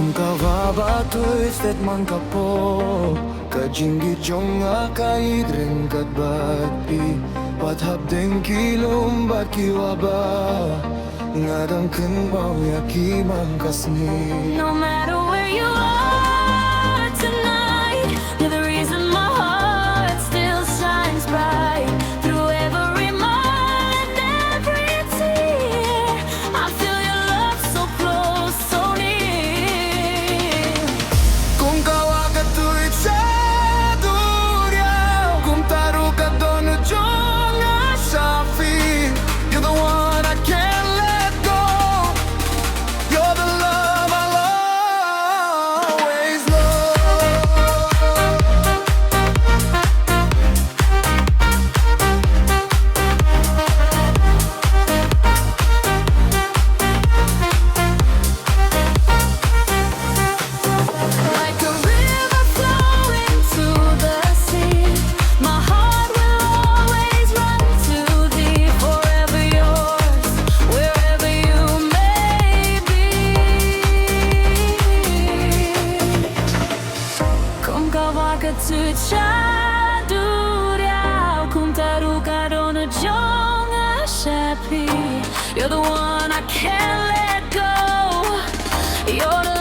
Kum Ka Wah batoy stet man kapo Kajingi jong akai dren kat batpi Pathap den kilom bat kiwaba Ngadang kenbau yaki mangkasni. No matter where you are tonight, you're the reason my heart still shines bright. Through every mind, every tear, I feel your love so close, so near. Kum Ka Wah katuit sa duriao Kum taru ka donu jong asafi. You're the one I can't let go. You're the love I'll always Like a river flowing to the sea, my heart will always run to thee. Forever yours, wherever you may be. Kum Ka Wah katuit sa duriao Kum taru ka donu jong asapi. You're the one I can't let go. You're the